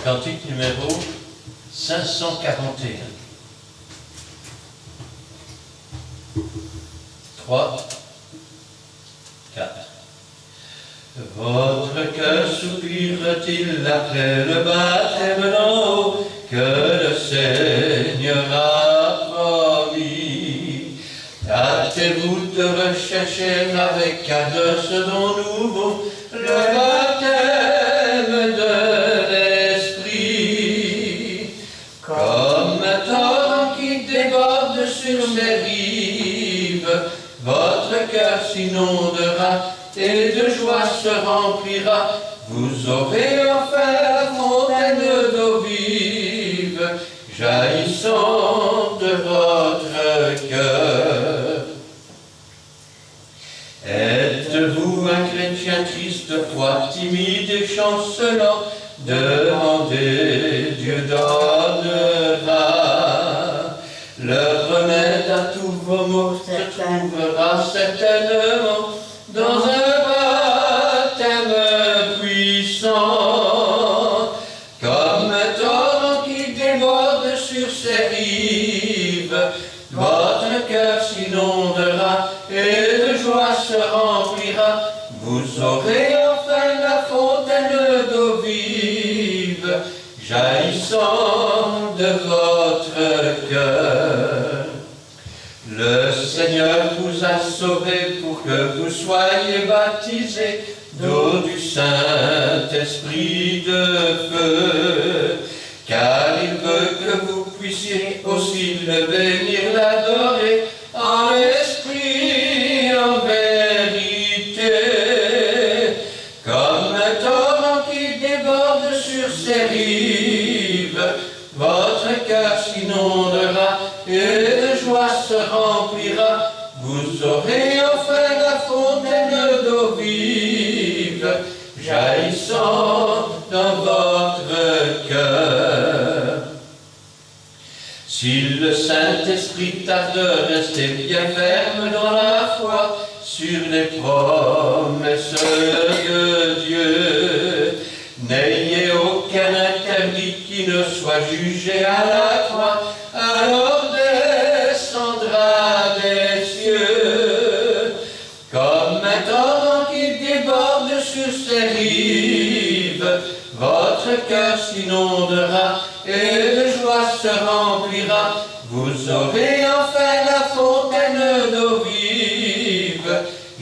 Cantique numéro 541. 3, 4. Votre cœur soupire-t-il après le baptême d'eau que le Seigneur a promis? Hâtez-vous de rechercher avec ardeur ce don nouveau, le baptême de l'Esprit, comme un torrent qui déborde sur ses rives. Votre cœur s'inondera et de joie se remplira. Vous aurez enfin la fontaine d'eau vive, jaillissant de votre cœur. Êtes-vous un chrétien triste, froid, timide et chancelant? Demandez, Dieu donnera. Le remède à tous vos maux se trouvera certainement dans un baptême puissant, comme un torrent qui déborde sur ses rives. Votre cœur s'inondera et de joie se remplira. Vous aurez enfin la fontaine d'eau vive, jaillissant de votre cœur. Le Seigneur vous a sauvé pour que vous soyez baptisés d'eau du Saint-Esprit de feu, car il veut que vous puissiez aussi le bénir, l'adorer en esprit, en vérité, comme un torrent qui déborde sur ses rives. Votre cœur s'inondera et de joie se remplira. Vous aurez enfin la fontaine d'eau vive, jaillissant dans votre cœur. Si le Saint-Esprit tarde, restez bien ferme dans la foi sur les promesses de Dieu. N'ayez aucun interdit qui ne soit jugé à la croix, alors descendra des cieux, comme un torrent qui déborde sur ses rives. Votre cœur s'inondera et de joie se remplira. Vous aurez enfin la fontaine d'eau vive,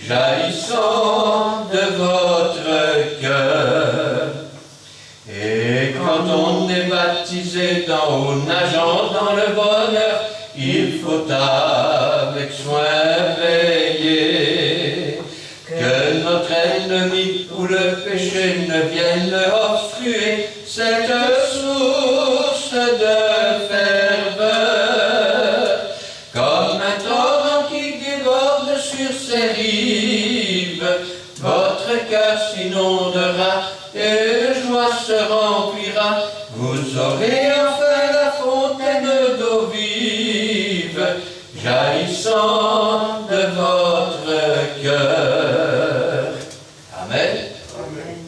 jaillissant de votre cœur. Et quand on est baptisé d'en haut, nageant dans le bonheur, il faut avec soin veiller que notre ennemi ou le péché ne vienne obstruer cette source de ferveur, comme un torrent qui déborde sur ses rives. Votre cœur s'inondera et de joie se remplira. Vous aurez enfin la fontaine d'eau vive, jaillissant de votre cœur. Amen. Amen.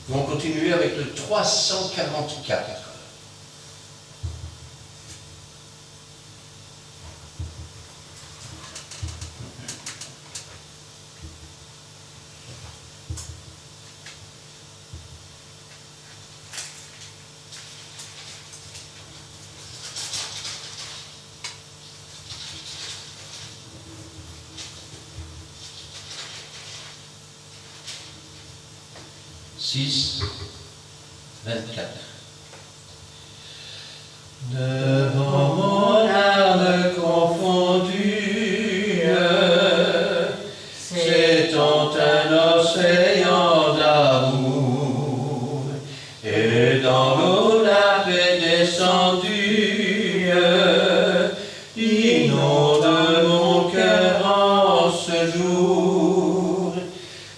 Nous allons continuer avec le 344. Six, 24. Devant mon âme confondue, s'étend un océan d'amour, et dans l'eau la paix descendue inonde mon cœur en ce jour.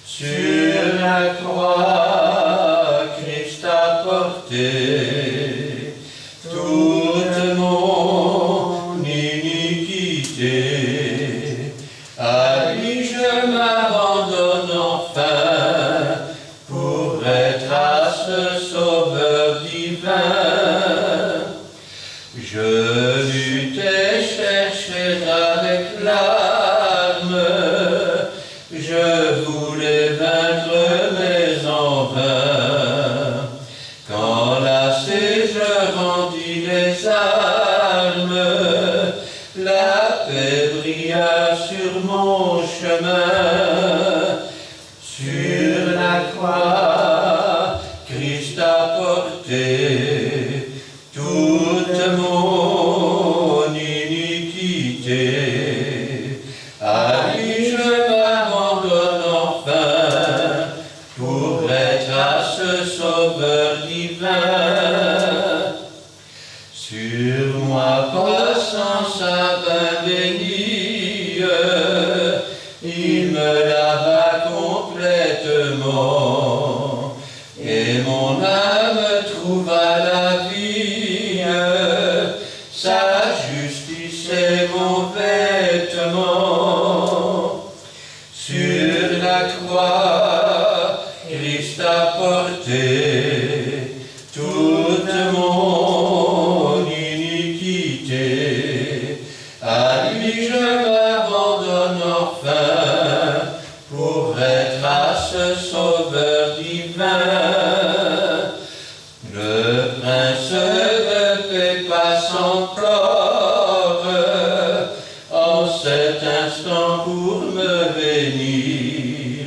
Sur la croix, Christ a porté toute mon iniquité. À lui je m'abandonne enfin pour être à ce Sauveur divin. Je luttais, cherchais avec larmes, je voulais vaincre mes envains. Quand lassé je rendis les armes, la paix brilla sur mon chemin. Sur la croix, Christ a porté toute mon iniquité. À lui je m'abandonne enfin pour être à ce Sauveur divin. Sur moi passant sa main bénie, il me lava complètement, et mon âme trouva la vie. Sa justice est mon vêtement. Sur la croix, Christ a porté toute mon iniquité. À lui je m'abandonne enfin pour être à ce Sauveur divin. Le Prince de paix passe encore en cet instant pour me bénir,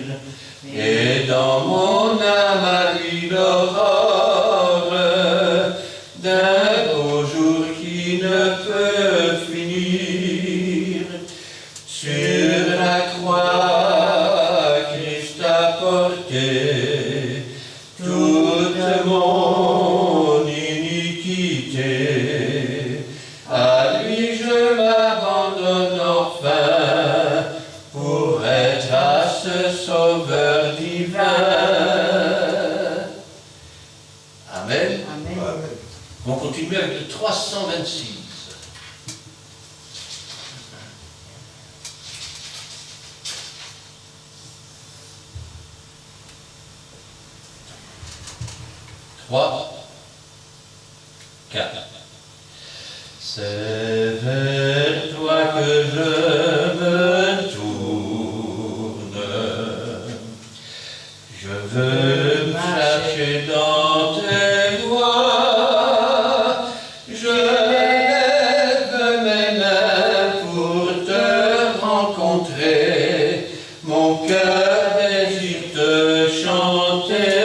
et dans mon âme à lui l'aurore d'un beau jour qui ne peut finir. Sur la croix, Christ a porté toute mon iniquité. À lui je m'abandonne enfin pour être à ce Sauveur divin. Amen. Amen. On continue avec le 326. C'est vers toi que je me tourne. Je veux marcher dans tes voies. Je lève mes mains pour te rencontrer. Mon cœur désire te chanter.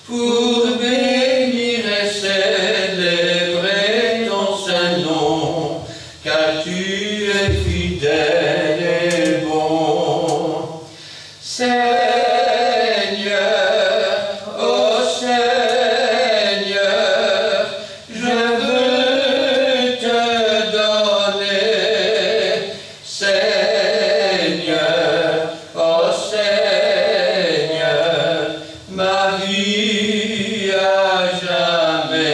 Pour bénir et célébrer ton saint nom, car tu es fidèle et bon. Seigneur, oh Seigneur, je veux te donner. Seigneur, oh Seigneur, ma vie à jamais.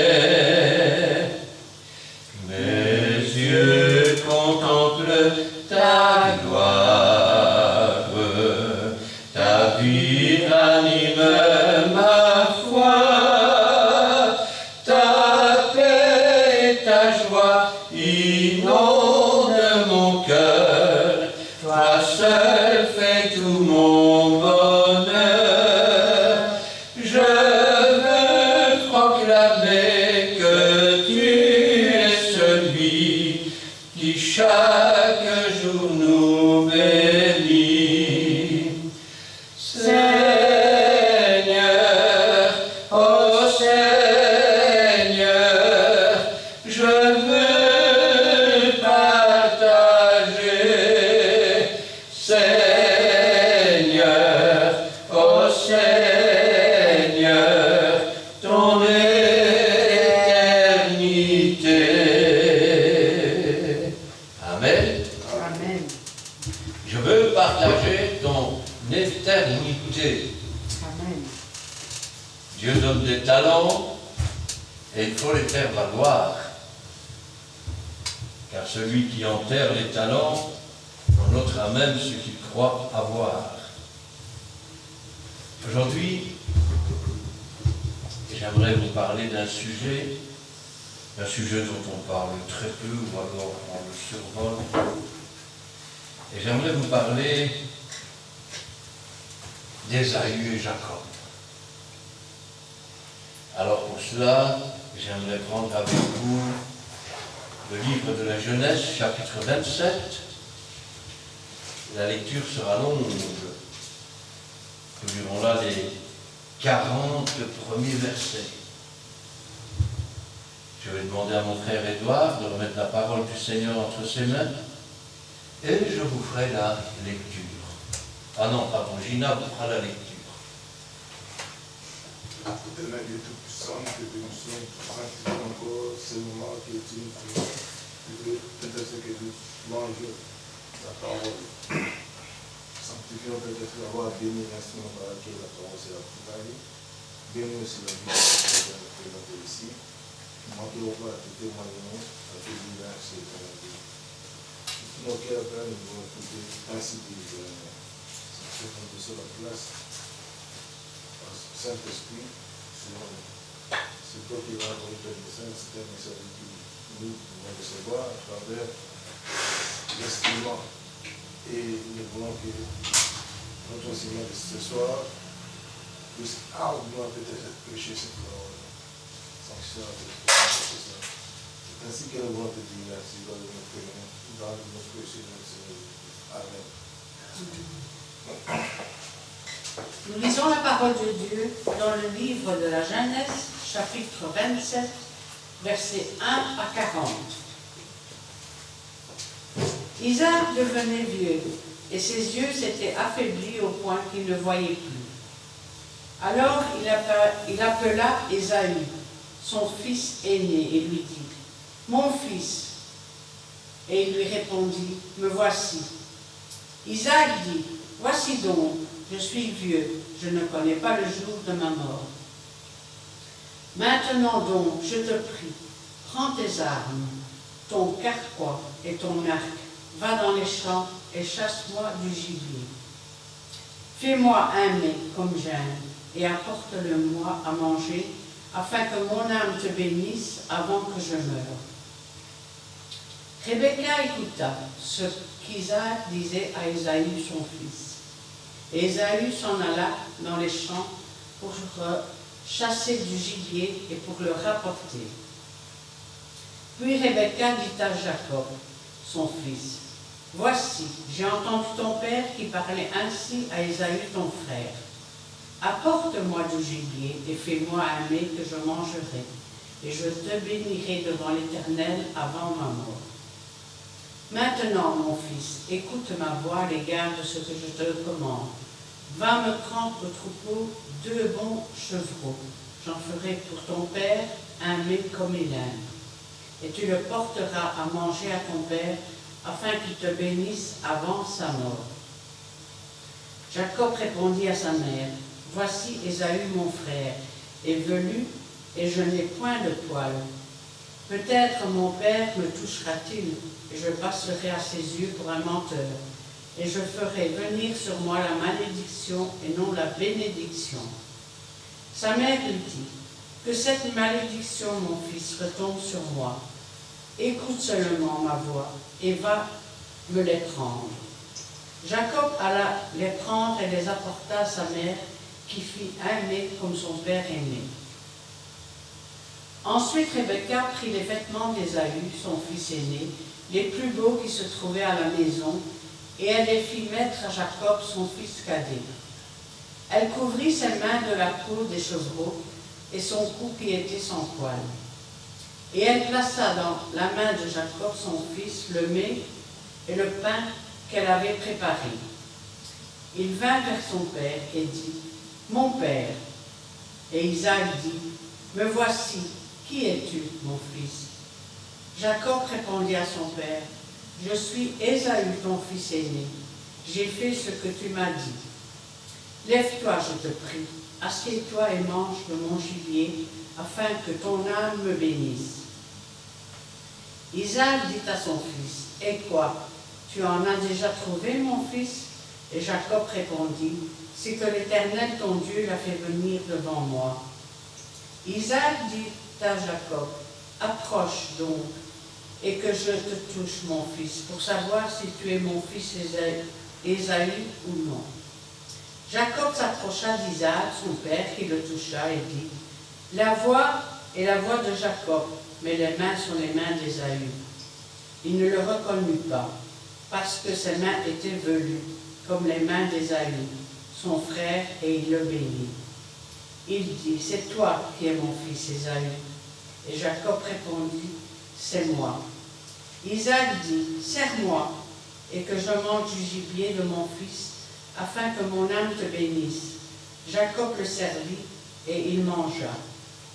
Mes yeux contemplent ta gloire, ta vie ranime ma foi, ta paix et ta joie inondent mon cœur. Toi seul fais tout mon bonheur. Je veux proclamer que tu es celui qui chaque jour nous bénit. Seigneur, oh Seigneur, je veux partager. Seigneur, oh Seigneur, ton éternité. Amen. Amen. Je veux partager ton éternité. Amen. Dieu donne des talents et il faut les faire valoir. Car celui qui enterre les talents en ôtera même ce qu'il croit avoir. Aujourd'hui, j'aimerais vous parler d'un sujet dont on parle très peu, ou alors on le survole. Et j'aimerais vous parler d'Ésaü et Jacob. Alors pour cela, j'aimerais prendre avec vous le livre de la Genèse, chapitre 27. La lecture sera longue. Nous lirons là les 40 premiers versets. Je vais demander à mon frère Édouard de remettre la parole du Seigneur entre ses mains et je vous ferai la lecture. Ah non, pardon, Gina vous fera la lecture. Éternel Dieu Tout-Puissant, que nous sommes sanctifiés encore ce moment qui est une peut-être que nous mangeons la parole. Sanctifions peut-être avoir béni l'instant par laquelle la parole sera préparée. Bénis aussi la vie que nous présentons ici. Manquez au pas à tes témoignements, à tes diverses éternels. Nos cœurs pleins, nous devons écouter ainsi que l'éternel. Sanctifions de sur la place. Saint-Esprit, c'est toi qui vas avoir le Saint, c'est un message que nous pouvons recevoir à travers l'instrument. Et nous voulons que notre enseignement de ce soir puisse ardemment peut-être prêcher cette parole. Sanction de c'est ainsi que nous voulons te dire merci dans notre prénom, dans notre précieux Seigneur. Amen. Nous lisons la parole de Dieu dans le livre de la Genèse, chapitre 27, versets 1 à 40. Isaac devenait vieux, et ses yeux s'étaient affaiblis au point qu'il ne voyait plus. Alors il appela Ésaü, son fils aîné, et lui dit, « Mon fils !» Et il lui répondit, « Me voici. » Isaac dit, « Voici donc, je suis vieux, je ne connais pas le jour de ma mort. Maintenant donc, je te prie, prends tes armes, ton carquois et ton arc, va dans les champs et chasse-moi du gibier. Fais-moi un mets comme j'aime et apporte-le-moi à manger, afin que mon âme te bénisse avant que je meure. » Rebecca écouta ce qu'Isaac disait à Ésaü son fils. Et Ésaü s'en alla dans les champs pour chasser du gibier et pour le rapporter. Puis Rebecca dit à Jacob, son fils, « Voici, j'ai entendu ton père qui parlait ainsi à Ésaü ton frère. Apporte-moi du gibier et fais-moi un mets que je mangerai, et je te bénirai devant l'Éternel avant ma mort. Maintenant, mon fils, écoute ma voix à l'égard de ce que je te commande. Va me prendre au troupeau 2 bons chevreaux. J'en ferai pour ton père un mets comme il aime. Et tu le porteras à manger à ton père, afin qu'il te bénisse avant sa mort. » Jacob répondit à sa mère, « Voici Ésaü mon frère, est velu, et je n'ai point de poil. Peut-être mon père me touchera-t-il, et je passerai à ses yeux pour un menteur, et je ferai venir sur moi la malédiction et non la bénédiction. » Sa mère lui dit, « Que cette malédiction, mon fils, retombe sur moi. Écoute seulement ma voix, et va me les prendre. » Jacob alla les prendre et les apporta à sa mère, qui fit un mets comme son père aîné. Ensuite, Rebecca prit les vêtements d'Ésaü, son fils aîné, les plus beaux qui se trouvaient à la maison, et elle les fit mettre à Jacob, son fils cadet. Elle couvrit ses mains de la peau des chevreaux et son cou qui était sans poil. Et elle plaça dans la main de Jacob, son fils, le mets et le pain qu'elle avait préparé. Il vint vers son père et dit, « Mon père !» Et Isaac dit, « Me voici, qui es-tu, mon fils ?» Jacob répondit à son père, « Je suis Ésaü, ton fils aîné. J'ai fait ce que tu m'as dit. Lève-toi, je te prie, assieds-toi et mange de mon gibier, afin que ton âme me bénisse. » Isaac dit à son fils, « Et quoi? Tu en as déjà trouvé, mon fils ?» Et Jacob répondit, « C'est que l'Éternel, ton Dieu, l'a fait venir devant moi. » Isaac dit à Jacob, approche donc, et que je te touche, mon fils, pour savoir si tu es mon fils Ésaü ou non. Jacob s'approcha d'Isaac, son père, qui le toucha, et dit, la voix est la voix de Jacob, mais les mains sont les mains d'Ésaü. Il ne le reconnut pas, parce que ses mains étaient velues, comme les mains d'Ésaü, son frère, et il le bénit. Il dit, c'est toi qui es mon fils Ésaü. Et Jacob répondit, c'est moi. Isaac dit, serre-moi, et que je mange du gibier de mon fils, afin que mon âme te bénisse. Jacob le servit, et il mangea.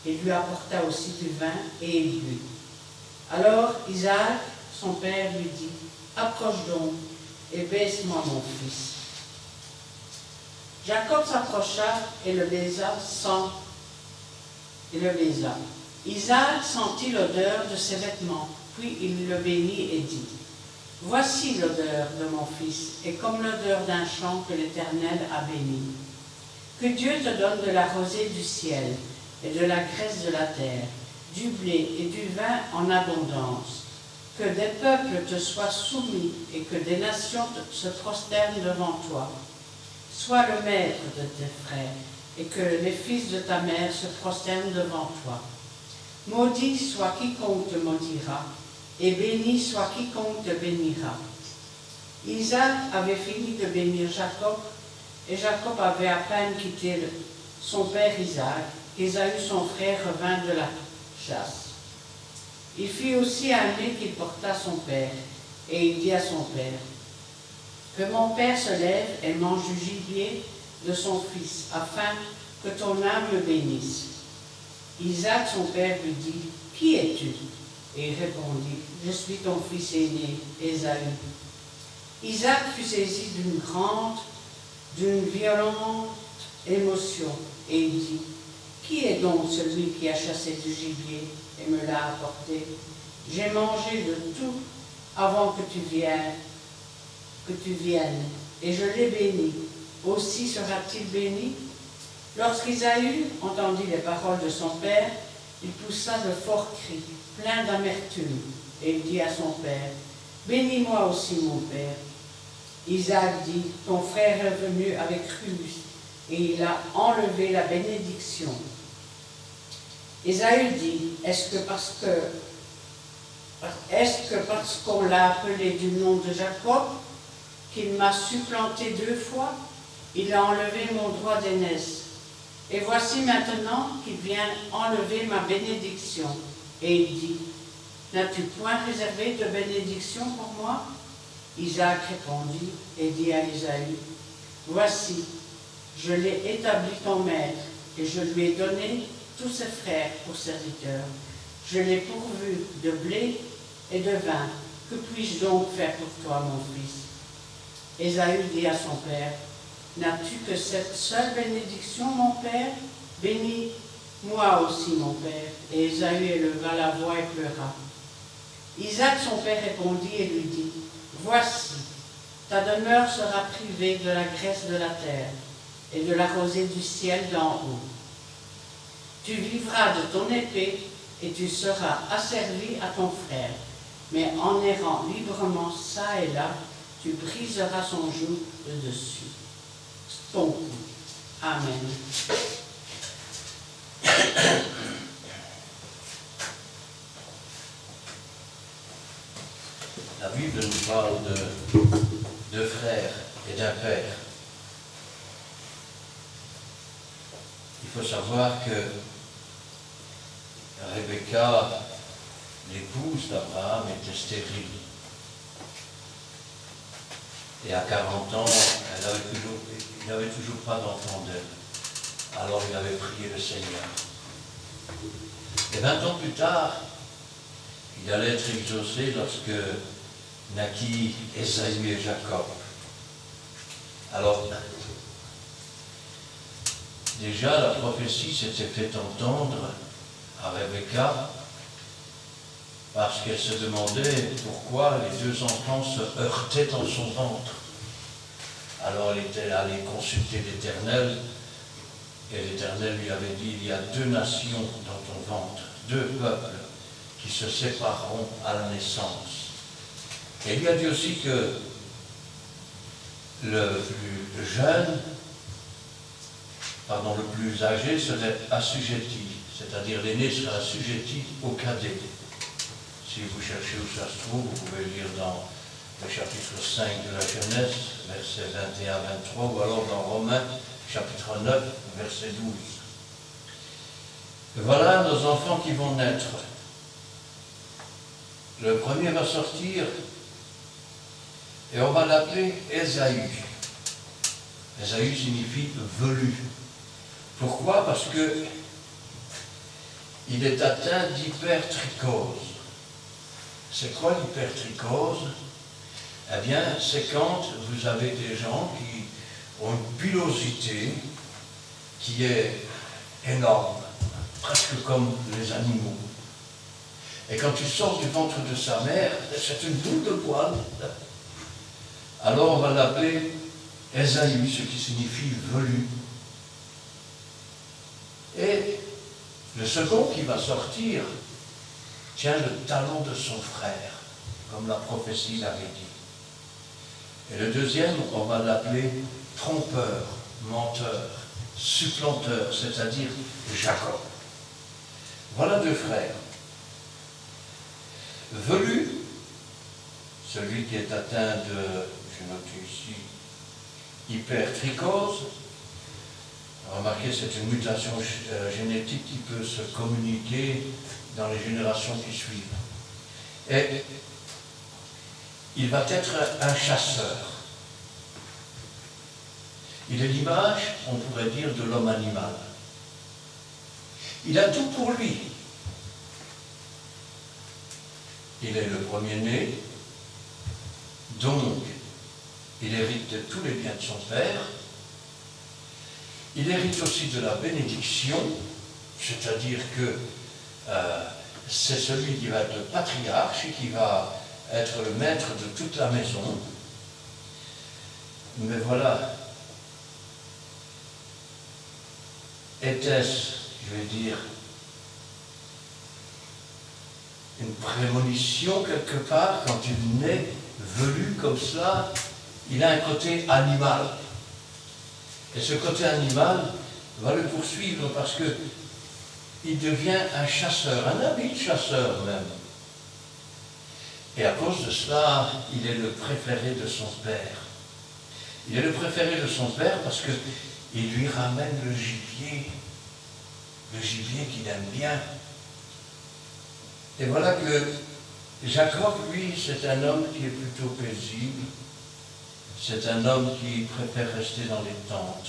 Il lui apporta aussi du vin, et il but. Alors Isaac, son père, lui dit, approche donc, et baise-moi mon fils. Jacob s'approcha et le baisa Isaac sentit l'odeur de ses vêtements, puis il le bénit et dit, voici l'odeur de mon fils, et comme l'odeur d'un champ que l'Éternel a béni. Que Dieu te donne de la rosée du ciel, et de la graisse de la terre, du blé et du vin en abondance. Que des peuples te soient soumis, et que des nations se prosternent devant toi. Sois le maître de tes frères, et que les fils de ta mère se prosternent devant toi. Maudit soit quiconque te maudira, et béni soit quiconque te bénira. Isaac avait fini de bénir Jacob, et Jacob avait à peine quitté son père Isaac, qu'Ésaü son frère revint de la chasse. Il fit aussi un mets qu'il porta son père, et il dit à son père, que mon père se lève et mange du gibier de son fils, afin que ton âme le bénisse. Isaac, son père, lui dit, qui es-tu? Et il répondit, je suis ton fils aîné, Ésaü. Isaac fut saisi d'une violente émotion, et il dit, qui est donc celui qui a chassé du gibier et me l'a apporté? J'ai mangé de tout avant que tu viennes, et je l'ai béni. Aussi sera-t-il béni? Lorsqu'Ésaü entendit les paroles de son père, il poussa de forts cris, plein d'amertume, et il dit à son père, bénis-moi aussi, mon père. Isaac dit, ton frère est venu avec ruse, et il a enlevé la bénédiction. Ésaü dit, est-ce que parce qu'on l'a appelé du nom de Jacob, qu'il m'a supplanté 2 fois, il a enlevé mon droit d'aînesse. Et voici maintenant qu'il vient enlever ma bénédiction. Et il dit, n'as-tu point réservé de bénédiction pour moi? Isaac répondit et dit à Ésaü, voici, je l'ai établi ton maître, et je lui ai donné tous ses frères pour serviteurs. Je l'ai pourvu de blé et de vin. Que puis-je donc faire pour toi, mon fils? Ésaü dit à son père, n'as-tu que cette seule bénédiction, mon père? Bénis-moi aussi, mon père. Et Ésaü éleva la voix et pleura. Isaac, son père, répondit et lui dit, voici, ta demeure sera privée de la graisse de la terre et de la rosée du ciel d'en haut. Tu vivras de ton épée et tu seras asservi à ton frère, mais en errant librement çà et là, tu briseras son joug de dessus. Ton cou. Amen. La Bible nous parle de frères et d'un père. Il faut savoir que Rebecca, l'épouse d'Abraham, était stérile. Et à 40 ans, il n'avait toujours pas d'enfant d'elle. Alors il avait prié le Seigneur. Et 20 ans plus tard, il allait être exaucé lorsque naquit Ésaü et Jacob. Alors, déjà la prophétie s'était fait entendre à Rebecca, parce qu'elle se demandait pourquoi les 2 enfants se heurtaient dans son ventre. Alors elle était allée consulter l'Éternel, Et l'Éternel lui avait dit, il y a 2 nations dans ton ventre, 2 peuples qui se sépareront à la naissance. Et il lui a dit aussi que le plus âgé serait assujetti, c'est-à-dire l'aîné serait assujetti au cadet. Si vous cherchez où ça se trouve, vous pouvez lire dans le chapitre 5 de la Genèse, versets 21 à 23, ou alors dans Romains, chapitre 9, verset 12. Et voilà nos enfants qui vont naître. Le premier va sortir et on va l'appeler Ésaü. Ésaü signifie velu. Pourquoi? Parce que il est atteint d'hypertrichose. C'est quoi l'hypertrichose? Eh bien, c'est quand vous avez des gens qui ont une pilosité qui est énorme, presque comme les animaux. Et quand tu sors du ventre de sa mère, c'est une boule de poil. Alors on va l'appeler Ésaü, ce qui signifie velu. Et le second qui va sortir tient le talon de son frère, comme la prophétie l'avait dit. Et le deuxième, on va l'appeler trompeur, menteur, supplanteur, c'est-à-dire Jacob. Voilà 2 frères. Velu, celui qui est atteint de, je note ici, hypertrichose. Remarquez, c'est une mutation génétique qui peut se communiquer dans les générations qui suivent. Et il va être un chasseur. Il est l'image, on pourrait dire, de l'homme animal. Il a tout pour lui. Il est le premier-né, donc il hérite de tous les biens de son père. Il hérite aussi de la bénédiction, c'est-à-dire que c'est celui qui va être le patriarche et qui va être le maître de toute la maison. Mais voilà, était-ce, je vais dire, une prémonition quelque part, quand il naît velu comme cela, il a un côté animal. Et ce côté animal va le poursuivre parce que il devient un chasseur, un habile chasseur même. Et à cause de cela, il est le préféré de son père. Il est le préféré de son père parce qu'il lui ramène le gibier qu'il aime bien. Et voilà que Jacob, lui, c'est un homme qui est plutôt paisible. C'est un homme qui préfère rester dans les tentes.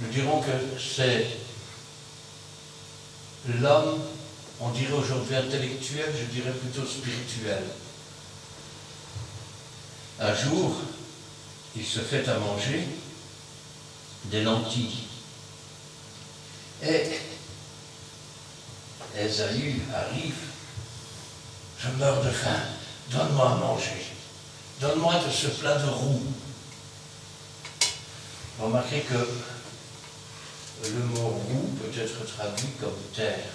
Nous dirons que c'est l'homme, on dirait aujourd'hui intellectuel, je dirais plutôt spirituel. Un jour, il se fait à manger des lentilles. Et Ésaü arrive, je meurs de faim, donne-moi à manger, donne-moi de ce plat de roux. Remarquez que le mot roux peut être traduit comme terre.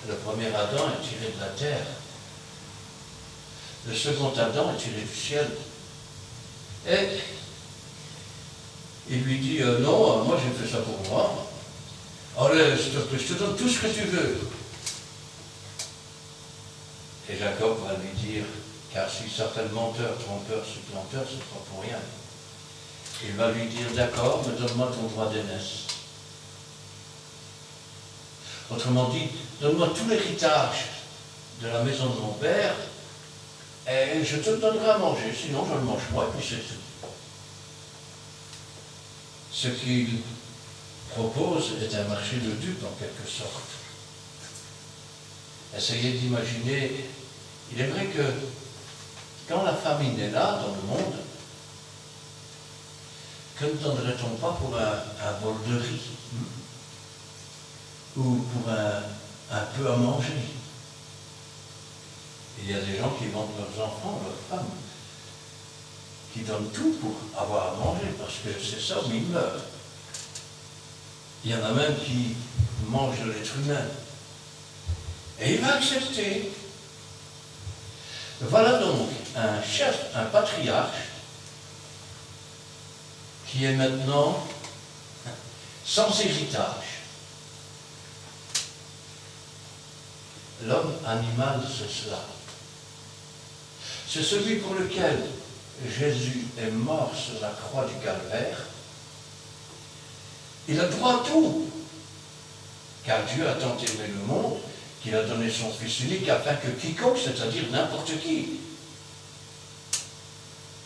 Le premier Adam est tiré de la terre. Le second Adam est tiré du ciel. Et il lui dit, non, moi j'ai fait ça pour moi. Allez, s'il te plaît, je te donne tout ce que tu veux. Et Jacob va lui dire, car s'il s'appelle menteur, trompeur, supplanteur, c'est pas pour rien. Il va lui dire, d'accord, mais donne-moi ton droit d'aînesse. Autrement dit, donne-moi tout l'héritage de la maison de mon père, et je te donnerai à manger, sinon je le mange moi, et puis c'est tout. Ce qu'il propose est un marché de dupes, en quelque sorte. Essayez d'imaginer, il est vrai que quand la famine est là, dans le monde, que ne donnerait-on pas pour un bol de riz ou pour un peu à manger? Il y a des gens qui vendent leurs enfants, leurs femmes, qui donne tout pour avoir à manger, parce que c'est ça où il meurt. Il y en a même qui mangent de l'être humain. Et il va accepter. Voilà donc un chef, un patriarche, qui est maintenant sans héritage. L'homme animal, c'est cela. C'est celui pour lequel Jésus est mort sur la croix du calvaire. Il a droit à tout. Car Dieu a tant aimé le monde qu'il a donné son Fils unique afin que quiconque, c'est-à-dire n'importe qui,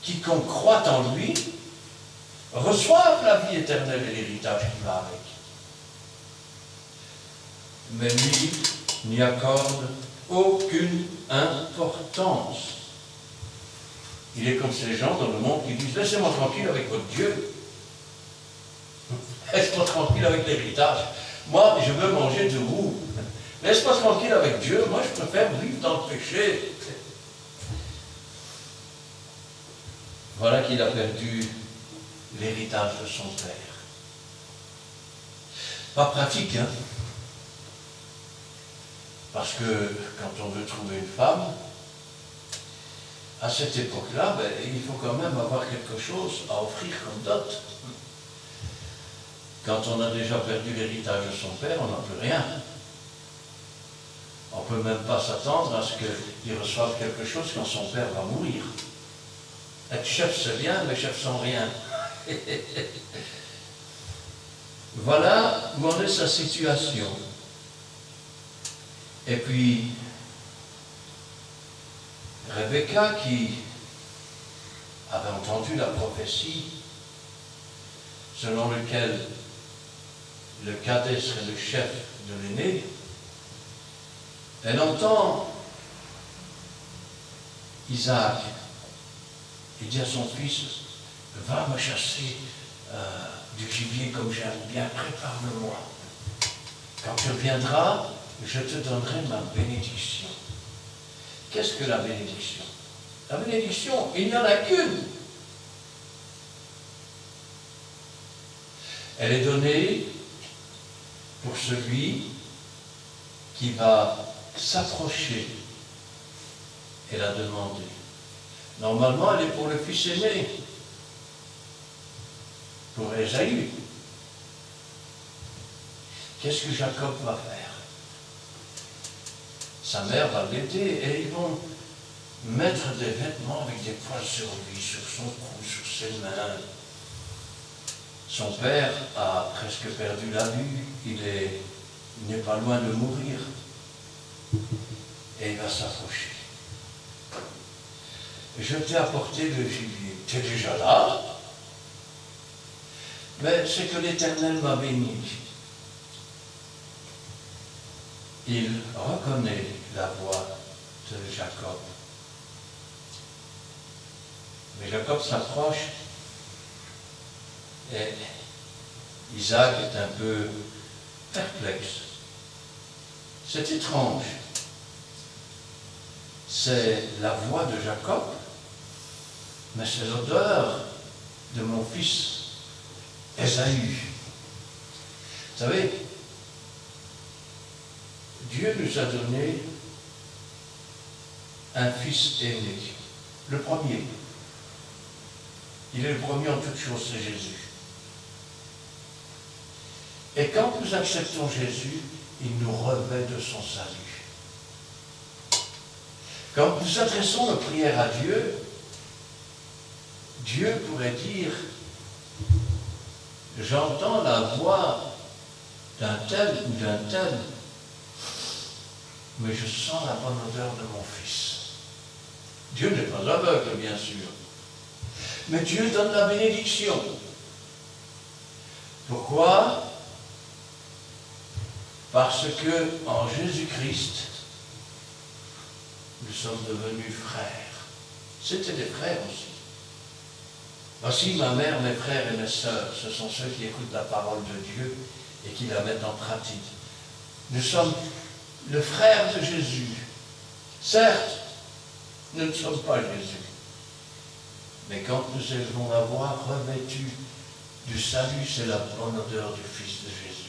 quiconque croit en lui, reçoive la vie éternelle et l'héritage qui va avec. Mais lui n'y accorde aucune importance. Il est comme ces gens dans le monde qui disent « Laissez-moi tranquille avec votre Dieu. Laisse-moi tranquille avec l'héritage. Moi, je veux manger de vous. Laisse-moi tranquille avec Dieu. Moi, je préfère vivre dans le péché. » Voilà qu'il a perdu l'héritage de son père. Pas pratique, hein? Parce que quand on veut trouver une femme, à cette époque-là, il faut quand même avoir quelque chose à offrir comme dot. Quand on a déjà perdu l'héritage de son père, on n'a plus rien. On ne peut même pas s'attendre à ce qu'il reçoive quelque chose quand son père va mourir. Être chef, c'est bien, mais chef sans rien. Voilà où en est sa situation. Et puis, Rebecca, qui avait entendu la prophétie selon laquelle le cadet serait le chef de l'aîné, elle entend Isaac. Il dit à son fils, va me chasser du gibier comme j'aime bien, prépare-le-moi. Quand tu reviendras, je te donnerai ma bénédiction. Qu'est-ce que la bénédiction? La bénédiction, il n'y en a qu'une. Elle est donnée pour celui qui va s'approcher et la demander. Normalement, elle est pour le fils aîné, pour Ésaü. Qu'est-ce que Jacob va faire? Sa mère va l'aider et ils vont mettre des vêtements avec des poils sur lui, sur son cou, sur ses mains. Son père a presque perdu la vue, il n'est pas loin de mourir. Et il va s'approcher. Je t'ai apporté le gibier. Tu es déjà là? Mais c'est que l'Éternel m'a béni. Il reconnaît la voix de Jacob. Mais Jacob s'approche et Isaac est un peu perplexe. C'est étrange. C'est la voix de Jacob, mais c'est l'odeur de mon fils Ésaü. Vous savez, Dieu nous a donné un fils aîné, le premier. Il est le premier en toutes choses, c'est Jésus. Et quand nous acceptons Jésus, il nous revêt de son salut. Quand nous adressons nos prières à Dieu, Dieu pourrait dire « J'entends la voix d'un tel ou d'un tel, mais je sens la bonne odeur de mon fils. » Dieu n'est pas aveugle, bien sûr. Mais Dieu donne la bénédiction. Pourquoi? Parce que en Jésus-Christ, nous sommes devenus frères. C'était des frères aussi. Voici ma mère, mes frères et mes sœurs, ce sont ceux qui écoutent la parole de Dieu et qui la mettent en pratique. Nous sommes le frère de Jésus. Certes, nous ne sommes pas Jésus, Mais quand nous élevons la voix revêtue du salut, c'est la bonne odeur du Fils de Jésus.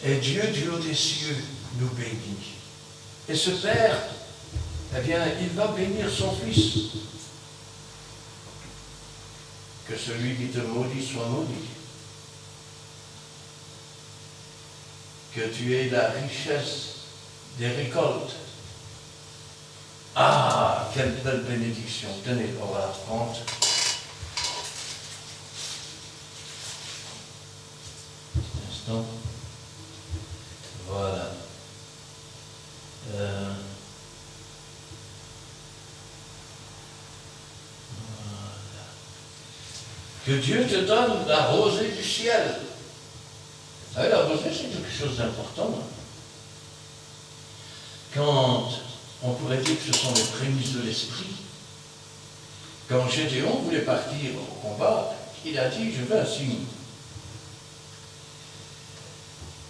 Et Dieu du haut des cieux nous bénit. Et ce Père, eh bien, il va bénir son Fils. Que celui qui te maudit soit maudit. Que tu aies la richesse des récoltes. Ah, quelle belle bénédiction. Tenez, on va la prendre. Un instant. Voilà. Que Dieu te donne la rosée du ciel. Vous savez, la rosée, c'est quelque chose d'important. Quand on pourrait dire que ce sont les prémices de l'esprit, quand Gédéon voulait partir au combat, il a dit, je veux un signe.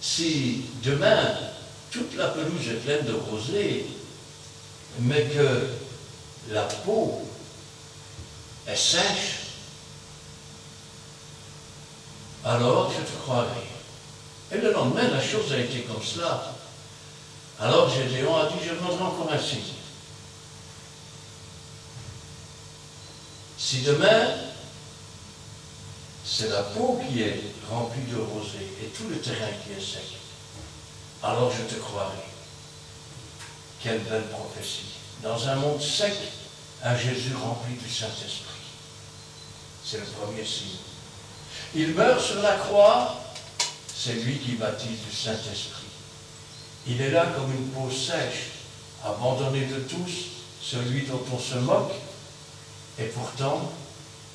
Si demain, toute la pelouse est pleine de rosée, mais que la peau est sèche, alors je te croirai. Et le lendemain, la chose a été comme cela. Alors Gédéon a dit, je demanderai encore un signe. Si demain, c'est la peau qui est remplie de rosée et tout le terrain qui est sec, alors je te croirai. Quelle belle prophétie. Dans un monde sec, un Jésus rempli du Saint-Esprit. C'est le premier signe. Il meurt sur la croix, c'est lui qui baptise du Saint-Esprit. Il est là comme une peau sèche, abandonné de tous, celui dont on se moque, et pourtant,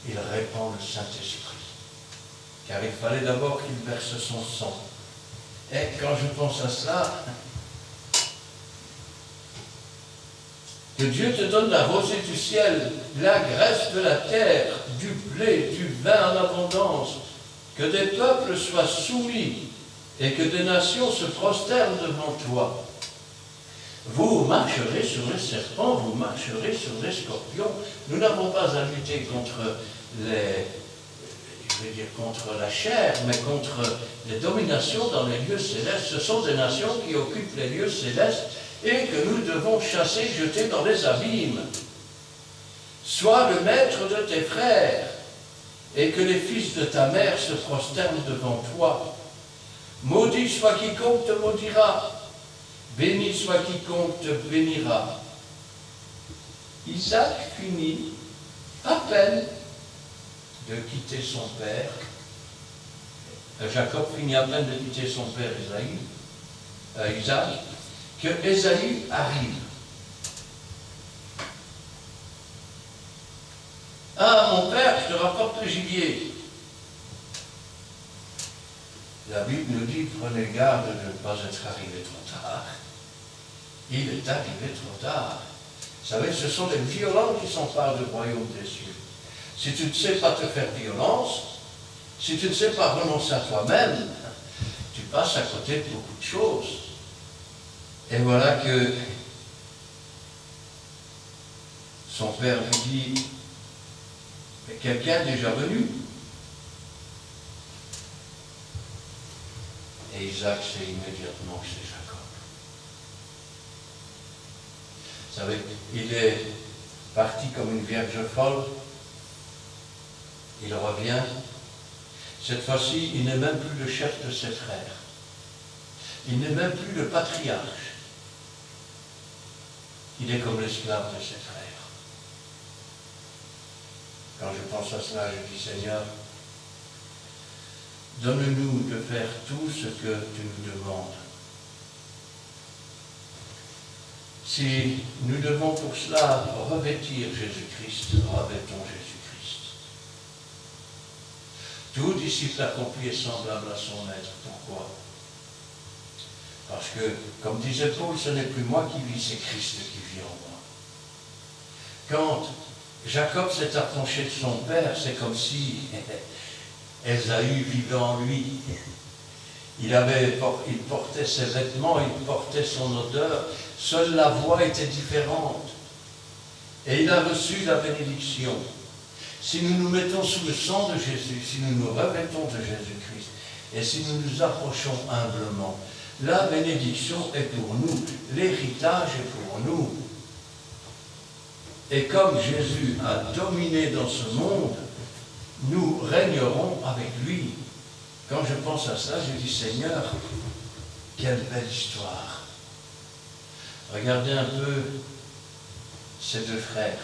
il répand le Saint-Esprit. Car il fallait d'abord qu'il verse son sang. Et quand je pense à cela, que Dieu te donne la rosée du ciel, la graisse de la terre, du blé, du vin en abondance, que des peuples soient soumis et que des nations se prosternent devant toi. Vous marcherez sur les serpents, vous marcherez sur les scorpions. Nous n'avons pas à lutter contre contre la chair, mais contre les dominations dans les lieux célestes. Ce sont des nations qui occupent les lieux célestes et que nous devons chasser, jeter dans les abîmes. Sois le maître de tes frères et que les fils de ta mère se prosternent devant toi. Maudit soit quiconque te maudira, béni soit quiconque te bénira. Isaac finit à peine de quitter son père. Jacob finit à peine de quitter son père Isaac, que Ésaü arrive. Ah, mon père, je te rapporte le gibier. La Bible nous dit, prenez garde de ne pas être arrivé trop tard. Il est arrivé trop tard. Vous savez, ce sont les violents qui s'emparent du royaume des cieux. Si tu ne sais pas te faire violence, si tu ne sais pas renoncer à toi-même, tu passes à côté de beaucoup de choses. Et voilà que son père lui dit, mais quelqu'un est déjà venu. Et Isaac sait immédiatement que c'est Jacob. Vous savez, il est parti comme une vierge folle. Il revient. Cette fois-ci, il n'est même plus le chef de ses frères. Il n'est même plus le patriarche. Il est comme l'esclave de ses frères. Quand je pense à cela, je dis, Seigneur, donne-nous de faire tout ce que tu nous demandes. Si nous devons pour cela revêtir Jésus-Christ, revêtons Jésus-Christ. Tout disciple accompli est semblable à son maître. Pourquoi? Parce que, comme disait Paul, ce n'est plus moi qui vis, c'est Christ qui vit en moi. Quand Jacob s'est approché de son père, c'est comme si Ésaü vivait en lui. Il portait ses vêtements, il portait son odeur, seule la voix était différente. Et il a reçu la bénédiction. si nous nous mettons sous le sang de Jésus, si nous nous revêtons de Jésus-Christ, et si nous nous approchons humblement, la bénédiction est pour nous, l'héritage est pour nous. Et comme Jésus a dominé dans ce monde, nous régnerons avec lui. Quand je pense à cela, je dis, Seigneur, quelle belle histoire. Regardez un peu ces deux frères.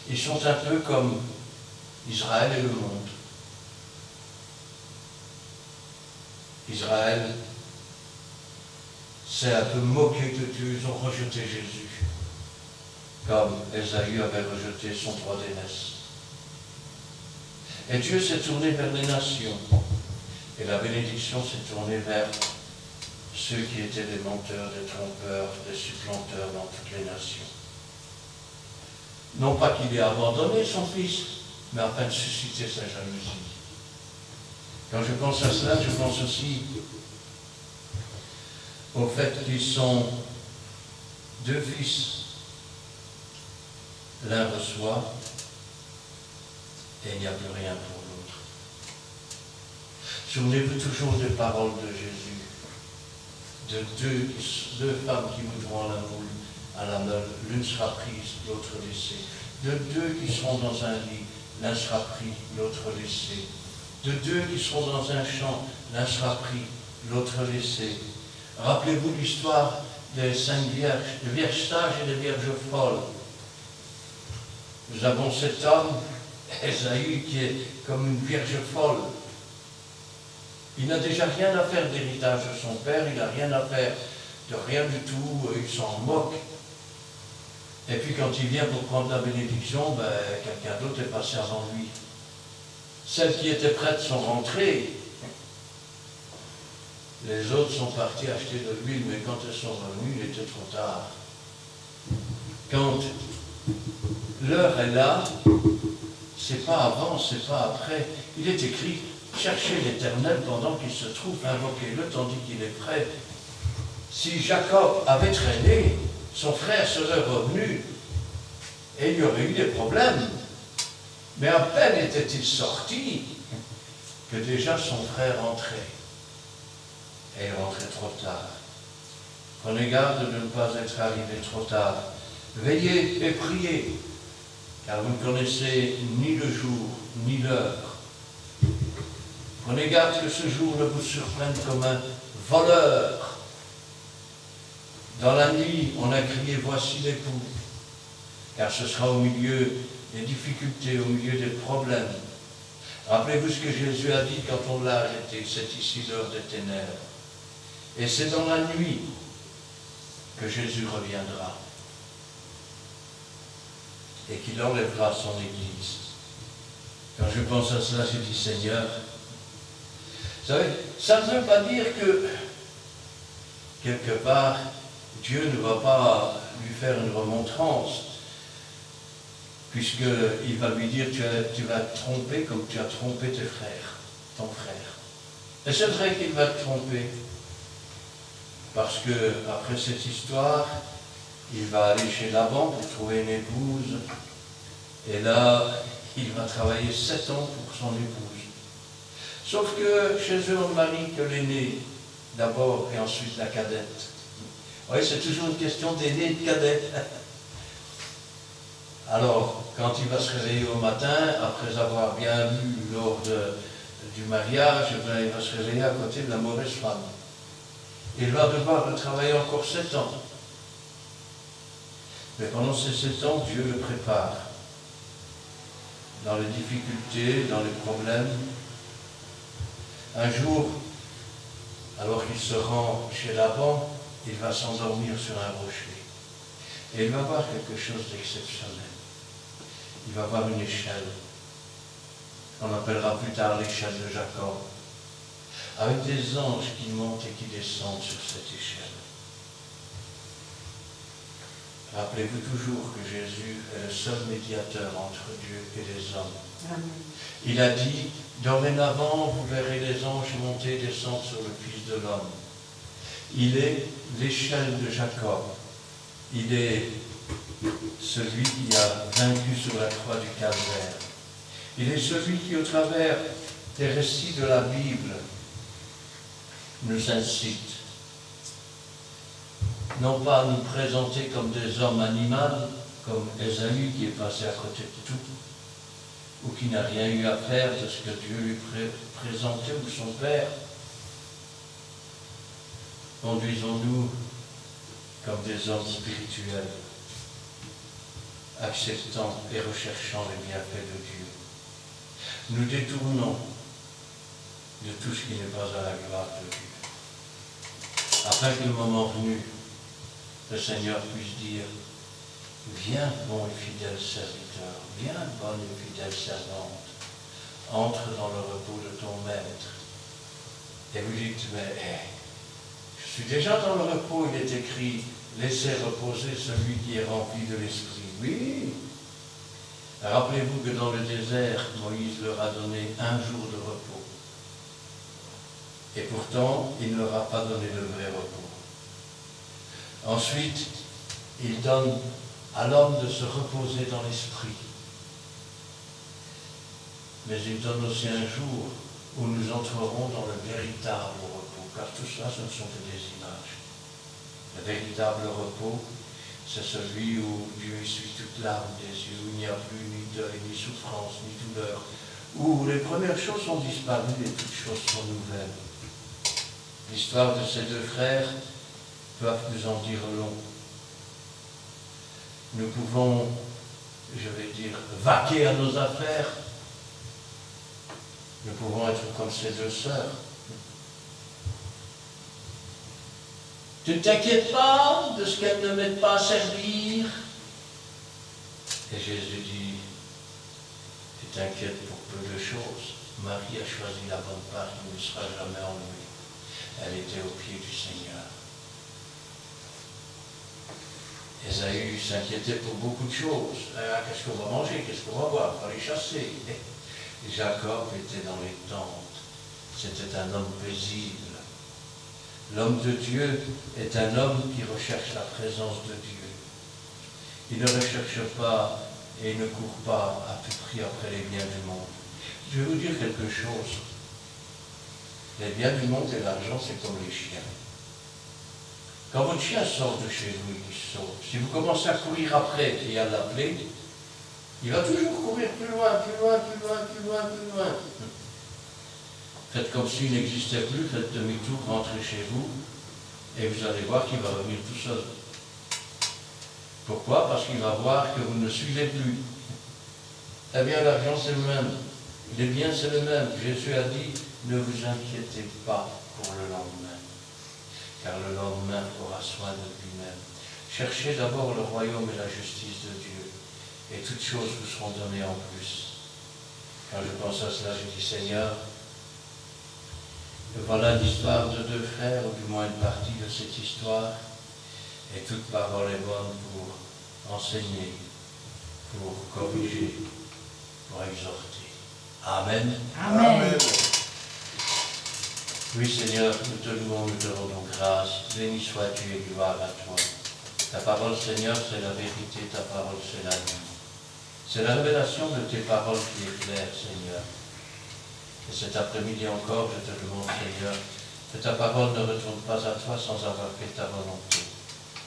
Ils sont un peu comme Israël et le monde. Israël s'est un peu moqué de Dieu, ils ont rejeté Jésus, comme Ésaü avait rejeté son droit d'aînesse. Et Dieu s'est tourné vers les nations, et la bénédiction s'est tournée vers ceux qui étaient des menteurs, des trompeurs, des supplanteurs dans toutes les nations. Non pas qu'il ait abandonné son fils, mais afin de susciter sa jalousie. Quand je pense à cela, je pense aussi au fait qu'ils sont deux fils. L'un reçoit et il n'y a plus rien pour l'autre. Souvenez-vous toujours des paroles de Jésus, de deux femmes qui voudront à la meule, l'une sera prise, l'autre laissée. De deux qui seront dans un lit, l'un sera pris, l'autre laissé. De deux qui seront dans un champ, l'un sera pris, l'autre laissé. Rappelez-vous l'histoire des 5 vierges, des vierges sages et des vierges folles. Nous avons cet homme, Ésaü, qui est comme une vierge folle. Il n'a déjà rien à faire d'héritage de son père, il n'a rien à faire de rien du tout, il s'en moque. Et puis quand il vient pour prendre la bénédiction, quelqu'un d'autre est passé avant lui. Celles qui étaient prêtes sont rentrées. Les autres sont partis acheter de l'huile, mais quand elles sont revenues, il était trop tard. Quand l'heure est là, c'est pas avant, c'est pas après. Il est écrit, cherchez l'Éternel pendant qu'il se trouve, invoquez-le tandis qu'il est prêt. Si Jacob avait traîné, son frère serait revenu et il y aurait eu des problèmes. Mais à peine était-il sorti que déjà son frère entrait. Et il rentrait trop tard. Prenez garde de ne pas être arrivé trop tard. Veillez et priez, car vous ne connaissez ni le jour, ni l'heure. Prenez garde que ce jour ne vous surprenne comme un voleur. Dans la nuit, on a crié, voici l'époux, car ce sera au milieu des difficultés, au milieu des problèmes. Rappelez-vous ce que Jésus a dit quand on l'a arrêté, c'est ici l'heure des ténèbres. Et c'est dans la nuit que Jésus reviendra et qu'il enlèvera son Église. Quand je pense à cela, je dis, Seigneur, vous savez, ça ne veut pas dire que, quelque part, Dieu ne va pas lui faire une remontrance, puisqu'il va lui dire, tu vas te tromper comme tu as trompé tes frères, ton frère. Et c'est vrai qu'il va te tromper, parce que après cette histoire, il va aller chez Laban pour trouver une épouse, et là, il va travailler 7 ans pour son épouse. Sauf que chez eux, on ne marie que l'aîné, d'abord, et ensuite la cadette. Oui, c'est toujours une question d'aîné et de cadet. Alors, quand il va se réveiller au matin, après avoir bien lu lors du mariage, il va se réveiller à côté de la mauvaise femme. Il va devoir travailler encore 7 ans. Mais pendant ces 7 ans, Dieu le prépare. Dans les difficultés, dans les problèmes. Un jour, alors qu'il se rend chez Laban, il va s'endormir sur un rocher. Et il va voir quelque chose d'exceptionnel. Il va voir une échelle. On appellera plus tard l'échelle de Jacob. Avec des anges qui montent et qui descendent sur cette échelle. Rappelez-vous toujours que Jésus est le seul médiateur entre Dieu et les hommes. Amen. Il a dit, dorénavant, vous verrez les anges monter et descendre sur le Fils de l'homme. Il est l'échelle de Jacob. Il est celui qui a vaincu sur la croix du calvaire. Il est celui qui, au travers des récits de la Bible, nous incite, non pas à nous présenter comme des hommes animaux, comme Ésaü qui est passé à côté de tout, ou qui n'a rien eu à faire de ce que Dieu lui présentait, ou son Père. Conduisons-nous comme des hommes spirituels, acceptant et recherchant les bienfaits de Dieu. Nous détournons de tout ce qui n'est pas à la gloire de Dieu. Afin que le moment venu, le Seigneur puisse dire, viens bon et fidèle serviteur, viens bonne et fidèle servante, entre dans le repos de ton maître. Et vous dites, mais je suis déjà dans le repos, il est écrit, laissez reposer celui qui est rempli de l'Esprit. Oui. Rappelez-vous que dans le désert, Moïse leur a donné un jour de repos. Et pourtant, il ne leur a pas donné de vrai repos. Ensuite, il donne à l'homme de se reposer dans l'esprit. Mais il donne aussi un jour où nous entrerons dans le véritable repos, car tout cela, ce ne sont que des images. Le véritable repos, c'est celui où Dieu essuie toute larme des yeux, où il n'y a plus ni deuil, ni souffrance, ni douleur, où les premières choses sont disparues et toutes choses sont nouvelles. L'histoire de ces deux frères peut nous en dire long. Nous pouvons, je vais dire, vaquer à nos affaires. Nous pouvons être comme ces deux sœurs. Tu ne t'inquiètes pas de ce qu'elles ne mettent pas à servir. Et Jésus dit, tu t'inquiètes pour peu de choses. Marie a choisi la bonne part qui ne sera jamais enlevée. Elle était au pied du Seigneur. Ésaü s'inquiétait pour beaucoup de choses. Qu'est-ce qu'on va manger? Qu'est-ce qu'on va boire? Il fallait chasser. Et Jacob était dans les tentes. C'était un homme paisible. L'homme de Dieu est un homme qui recherche la présence de Dieu. Il ne recherche pas et il ne court pas à tout prix après les biens du monde. Je vais vous dire quelque chose. Les biens du monde et l'argent, c'est comme les chiens. Quand votre chien sort de chez vous et qu'il saute, si vous commencez à courir après et à l'appeler, il va toujours courir plus loin, plus loin, plus loin, plus loin, plus loin. Faites comme s'il n'existait plus, faites demi-tour, rentrez chez vous, et vous allez voir qu'il va revenir tout seul. Pourquoi? Parce qu'il va voir que vous ne suivez plus. Eh bien, l'argent, c'est le même. Les biens, c'est le même. Jésus a dit, ne vous inquiétez pas pour le lendemain, car le lendemain aura soin de lui-même. Cherchez d'abord le royaume et la justice de Dieu, et toutes choses vous seront données en plus. Quand je pense à cela, je dis, Seigneur, voilà l'histoire de deux frères, ou du moins une partie de cette histoire, et toute parole est bonne pour enseigner, pour corriger, pour exhorter. Amen. Amen. Oui, Seigneur, nous te louons, nous te rendons grâce. Béni sois-tu et gloire à toi. Ta parole, Seigneur, c'est la vérité, ta parole, c'est la vie. C'est la révélation de tes paroles qui est claire, Seigneur. Et cet après-midi encore, je te demande, Seigneur, que ta parole ne retourne pas à toi sans avoir fait ta volonté.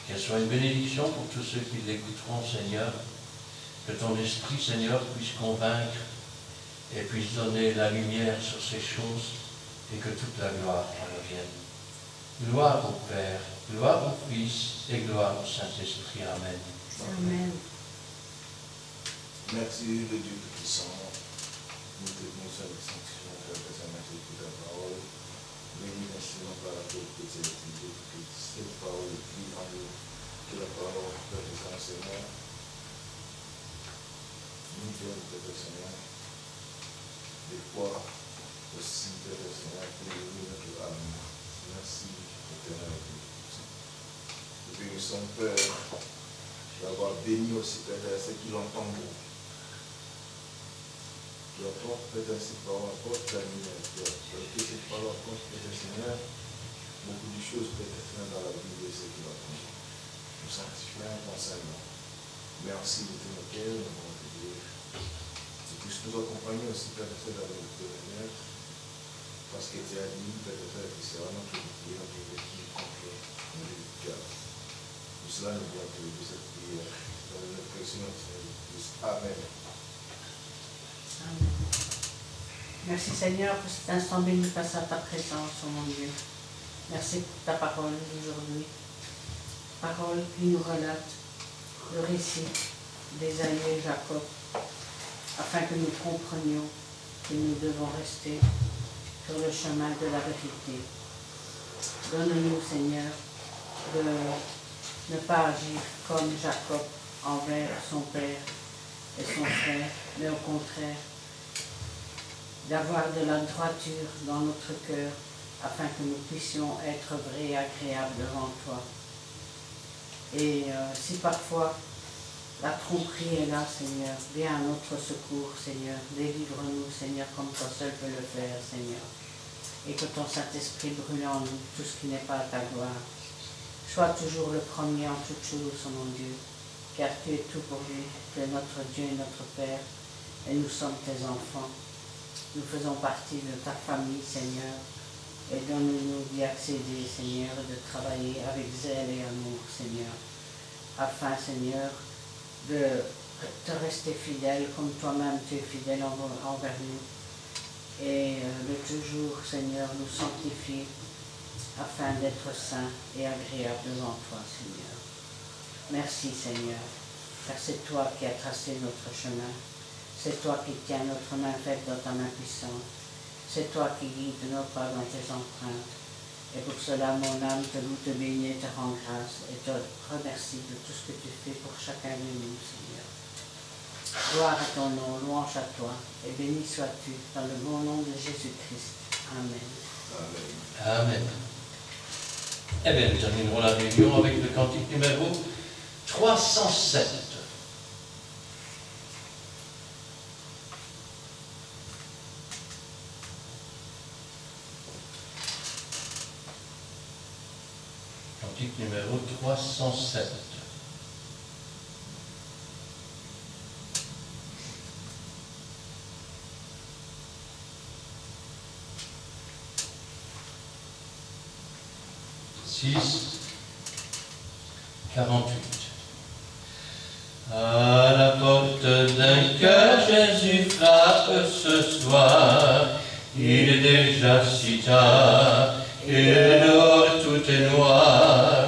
Qu'elle soit une bénédiction pour tous ceux qui l'écouteront, Seigneur. Que ton esprit, Seigneur, puisse convaincre et puisse donner la lumière sur ces choses et que toute la gloire en revienne. Gloire au Père, gloire au Fils et gloire au Saint-Esprit. Amen. Amen. Merci, le Dieu Tout-Puissant. Nous te conservons les sanctions, Père, de sa majesté pour ta parole. Bénis l'instrument par la pauvreté de cette idée, que cette parole écrite en nous, que la parole de tes enseignants, nous donne, Père Seigneur, des poids aussi, Père Seigneur, pour nous notre âme. Merci, éternel Dieu Tout-Puissant. Nous bénissons, Père, d'avoir béni aussi, Père, ceux qui l'entendent. Tu apportes, Père, ces paroles, apporte la lumière, Père. Que ces paroles apportent, Père Seigneur, beaucoup de choses, Père Seigneur, dans la vie de ceux qui l'entendent. Nous sanctifions ton Seigneur. merci de tout notre cœur, tu puisses nous accompagner aussi, Père de la manière, parce que tu as dit, Père de Frère, que c'est vraiment notre prière, notre vie contre le cœur. Pour cela, nous voulons te lever cette prière dans le nom précieux de notre Seigneur Jésus. Amen. Amen. Merci Seigneur pour cet instant béni face à ta présence, oh mon Dieu. Merci pour ta parole d'aujourd'hui. Parole qui nous relate le récit d'Ésaü et Jacob, afin que nous comprenions que nous devons rester sur le chemin de la vérité. Donne-nous, Seigneur, de ne pas agir comme Jacob envers son père et son frère, mais au contraire, d'avoir de la droiture dans notre cœur, afin que nous puissions être vrais et agréables devant toi. Et si parfois la tromperie est là, Seigneur, viens à notre secours, Seigneur. Délivre-nous, Seigneur, comme toi seul peux le faire, Seigneur. Et que ton Saint-Esprit brûle en nous tout ce qui n'est pas à ta gloire. Sois toujours le premier en toutes choses, mon Dieu, car tu es tout pour lui, tu es notre Dieu et notre Père, et nous sommes tes enfants. Nous faisons partie de ta famille, Seigneur, et donne-nous d'y accéder, Seigneur, et de travailler avec zèle et amour, Seigneur, afin, Seigneur, de te rester fidèle comme toi-même tu es fidèle envers nous, et de toujours, Seigneur, nous sanctifier afin d'être saints et agréables devant toi, Seigneur. Merci, Seigneur, car c'est toi qui as tracé notre chemin. C'est toi qui tiens notre main faite dans ta main puissante. C'est toi qui guides nos pas dans tes empreintes. Et pour cela, mon âme te loue, te bénit et te rend grâce et te remercie de tout ce que tu fais pour chacun de nous, Seigneur. Gloire à ton nom, louange à toi, et béni sois-tu dans le bon nom de Jésus-Christ. Amen. Amen. Amen. Eh bien, nous terminerons la réunion avec le cantique numéro 307. Cantique numéro 307. Six, 48. À la porte d'un cœur, Jésus frappe ce soir. Il est déjà si tard, et dehors tout est noir.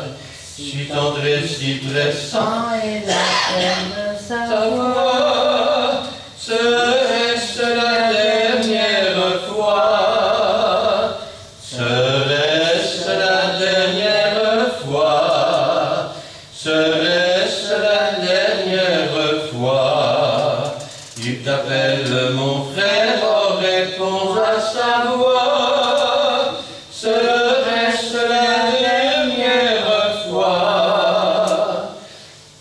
Si tendre et si pressant, Et la peine de sa savoir. voix, serait-ce la dernière fois? Serait-ce la dernière fois? Serait-ce la dernière fois? Il t'appelle mon frère, oh, réponds à sa voix. Serait-ce la dernière fois?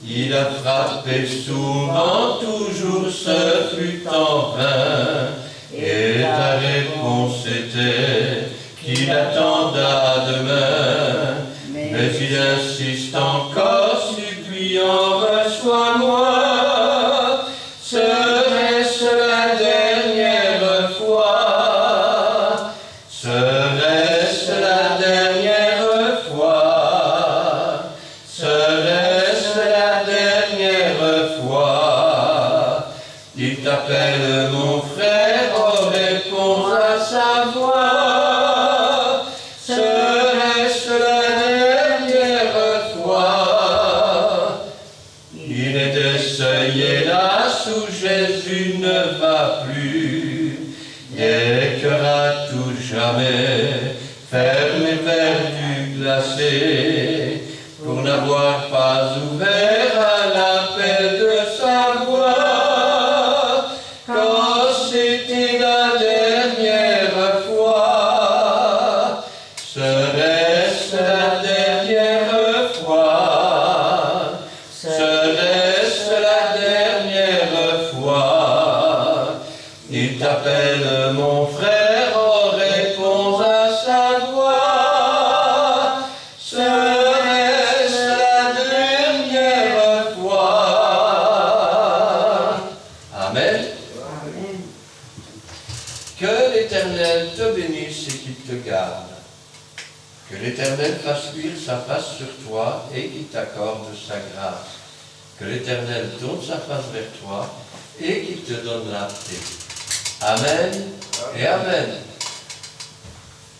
Il a frappé souvent, toujours ce fut en vain. Et ta réponse était qu'il attendra demain. Mais il insiste encore, suppliant, reçois-moi. Serait-ce la dernière fois? Serait-ce la dernière fois? Serait-ce la dernière fois? Il t'appelle mon frère, oh, réponds à sa voix. Serait-ce la dernière fois? Il est des seuils, hélas, où Jésus ne va plus. Des cœurs à tout jamais, fermés, perdus, glacés, pour n'avoir pas ouvert à l'appel de sa voix. Quand c'était la dernière fois? Serait-ce la dernière fois? Serait-ce la dernière fois? Il t'appelle mon frère, oh, réponds à sa voix. Serait-ce la dernière fois? Que l'Éternel fasse luire sa face sur toi et qu'il t'accorde sa grâce. Que l'Éternel tourne sa face vers toi et qu'il te donne la paix. Amen et Amen.